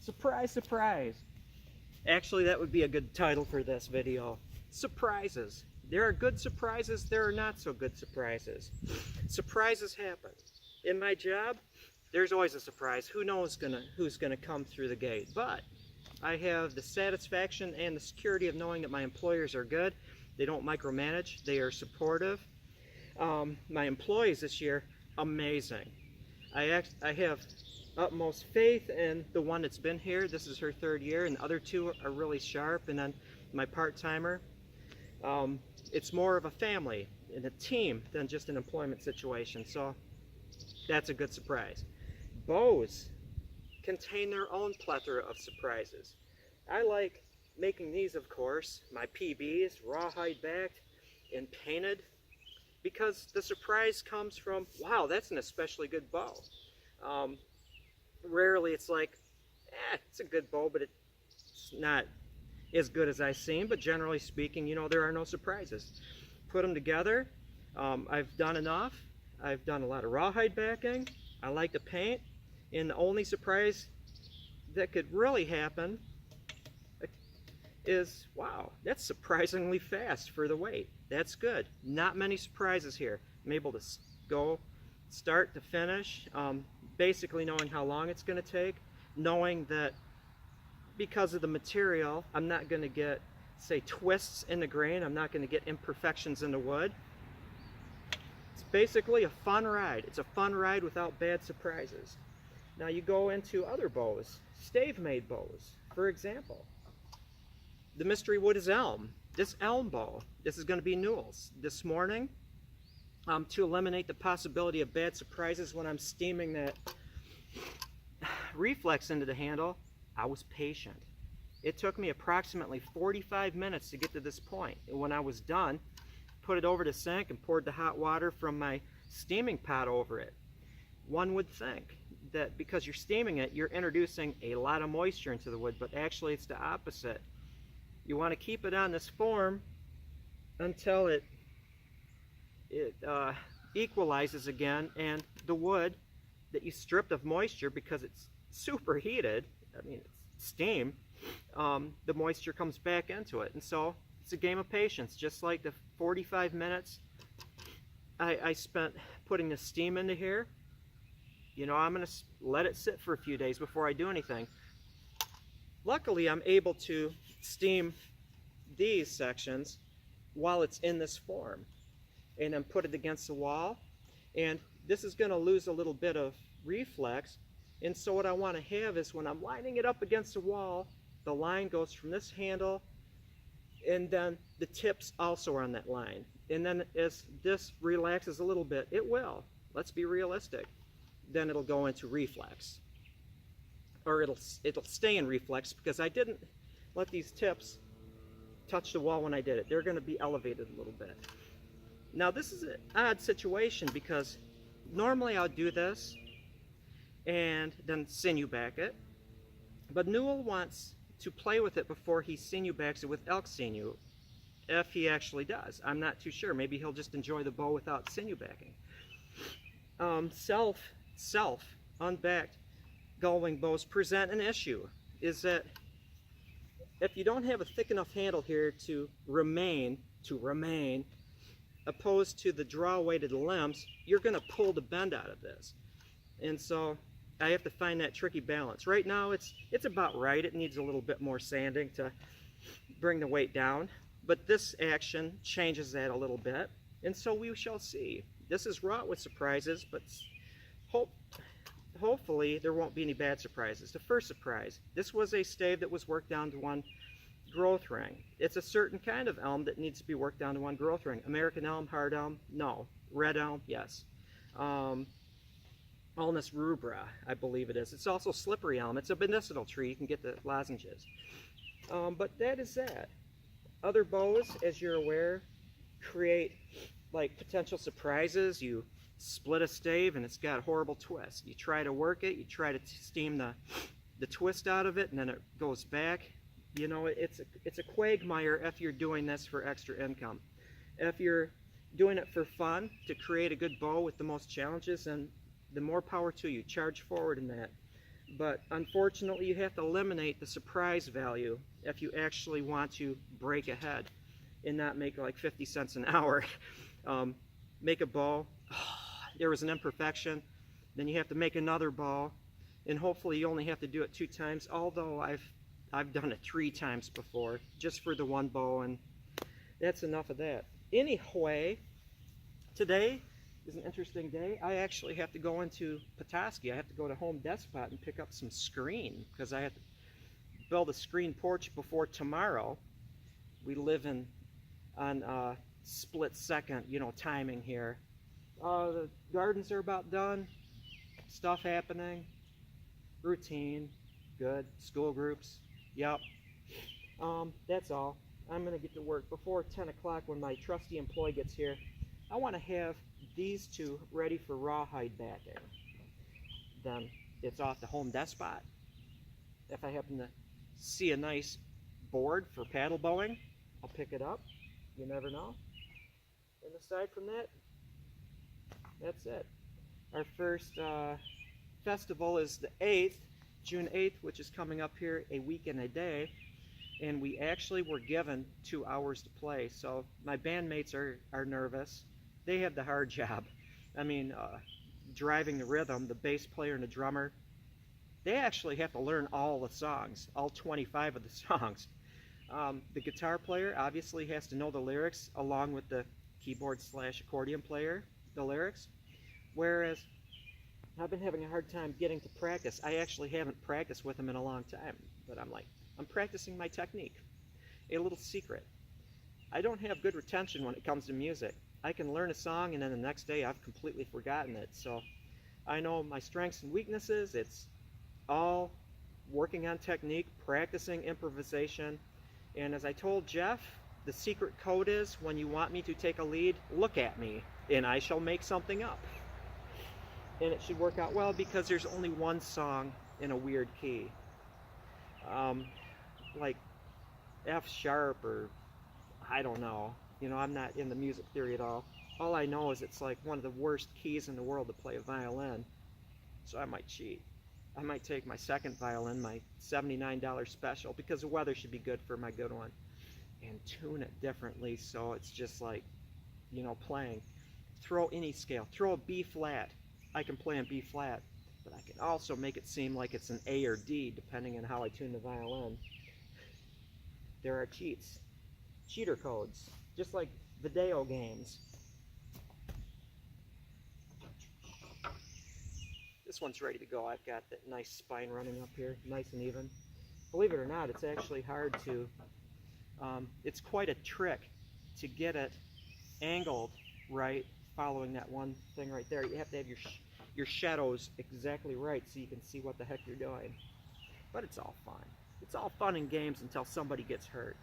Surprise, surprise. Actually, that would be a good title for this video. Surprises. There are good surprises, there are not so good surprises. Surprises happen. In my job, there's always a surprise. Who knows who's gonna come through the gate? But I have the satisfaction and the security of knowing that my employers are good. They don't micromanage, they are supportive. My employees this year, amazing. I have utmost faith in the one that's been here. This is her 3rd year, and the other 2 are really sharp. And then my part-timer, it's more of a family and a team than just an employment situation. So that's a good surprise. Bows contain their own plethora of surprises. I like making these, of course, my PBs, rawhide backed and painted, because the surprise comes from, wow, that's an especially good bow. Rarely it's like, it's a good bow, but it's not as good as I've seen. But generally speaking, you know, there are no surprises. Put them together. I've done enough. I've done a lot of rawhide backing. I like to paint. And the only surprise that could really happen is, wow, that's surprisingly fast for the weight. That's good. Not many surprises here. I'm able to go start to finish, basically knowing how long it's going to take, knowing that because of the material, I'm not going to get, say, twists in the grain. I'm not going to get imperfections in the wood. It's basically a fun ride. It's a fun ride without bad surprises. Now you go into other bows, stave-made bows, for example. The mystery wood is elm. This elm bow, this is going to be Newell's. This morning, to eliminate the possibility of bad surprises when I'm steaming that reflex into the handle, I was patient. It took me approximately 45 minutes to get to this point. And when I was done, put it over the sink and poured the hot water from my steaming pot over it. One would think that because you're steaming it, you're introducing a lot of moisture into the wood, but actually it's the opposite. You want to keep it on this form until it equalizes again, and the wood that you stripped of moisture, because it's superheated, I mean it's steam, the moisture comes back into it. And so it's a game of patience. Just like the 45 minutes I spent putting the steam into here, you know, I'm going to let it sit for a few days before I do anything. Luckily, I'm able to steam these sections while it's in this form, and then put it against the wall. And this is going to lose a little bit of reflex. And so what I want to have is, when I'm lining it up against the wall, the line goes from this handle, and then the tips also are on that line. And then as this relaxes a little bit, it will. Let's be realistic. Then it'll go into reflex. Or it'll stay in reflex, because I didn't let these tips touch the wall when I did it. They're going to be elevated a little bit. Now this is an odd situation, because normally I'll do this and then sinew back it, but Newell wants to play with it before he sinew backs it with elk sinew, if he actually does. I'm not too sure. Maybe he'll just enjoy the bow without sinew backing. Unbacked gullwing bows present an issue, is that if you don't have a thick enough handle here to remain, opposed to the draw weighted limbs, you're going to pull the bend out of this. And so I have to find that tricky balance. Right now it's about right. It needs a little bit more sanding to bring the weight down, but this action changes that a little bit, and so we shall see. This is wrought with surprises, but hopefully there won't be any bad surprises. The first surprise, this was a stave that was worked down to 1 growth ring. It's a certain kind of elm that needs to be worked down to 1 growth ring. American elm, hard elm, no. Red elm, yes. Ulmus rubra, I believe it is. It's also slippery elm. It's a medicinal tree. You can get the lozenges. But that is that. Other bows, as you're aware, create like potential surprises. You split a stave and it's got a horrible twist. You try to work it, you try to steam the twist out of it, and then it goes back. You know, it's a quagmire if you're doing this for extra income. If you're doing it for fun, to create a good bow with the most challenges, and the more power to you. Charge forward in that. But unfortunately, you have to eliminate the surprise value if you actually want to break ahead and not make like 50 cents an hour. Make a ball, there was an imperfection, then you have to make another ball, and hopefully you only have to do it 2 times, although I've done it 3 times before, just for the one ball, and that's enough of that. Anyway, today is an interesting day. I actually have to go into Petoskey. I have to go to Home Depot and pick up some screen, because I have to build a screen porch before tomorrow. We live on split second, timing here. The gardens are about done. Stuff happening. Routine. Good. School groups. Yep. That's all. I'm going to get to work before 10 o'clock when my trusty employee gets here. I want to have these 2 ready for rawhide backing. Then it's off to Home Depot. If I happen to see a nice board for paddle bowing, I'll pick it up. You never know. And aside from that, that's it. Our first festival is the 8th, June 8th, which is coming up here a week and a day. And we actually were given 2 hours to play. So my bandmates are nervous. They have the hard job. I mean, driving the rhythm, the bass player and the drummer, they actually have to learn all the songs, all 25 of the songs. The guitar player obviously has to know the lyrics along with the keyboard/accordion player, the lyrics. Whereas I've been having a hard time getting to practice. I actually haven't practiced with them in a long time, but I'm practicing my technique. A little secret. I don't have good retention when it comes to music. I can learn a song and then the next day I've completely forgotten it. So I know my strengths and weaknesses. It's all working on technique, practicing improvisation. And as I told Jeff, the secret code is when you want me to take a lead, look at me and I shall make something up. And it should work out well because there's only one song in a weird key. Like F sharp or I don't know. I'm not in the music theory at all. All I know is it's like one of the worst keys in the world to play a violin. So I might cheat. I might take my second violin, my $79 special, because the weather should be good for my good one, and tune it differently so it's just like, playing. Throw any scale. Throw a B flat. I can play in B flat, but I can also make it seem like it's an A or D depending on how I tune the violin. There are cheats. Cheater codes. Just like video games. This one's ready to go. I've got that nice spine running up here, nice and even. Believe it or not, it's actually hard to, it's quite a trick to get it angled right, following that one thing right there. You have to have your shadows exactly right so you can see what the heck you're doing. But it's all fun. It's all fun and games until somebody gets hurt.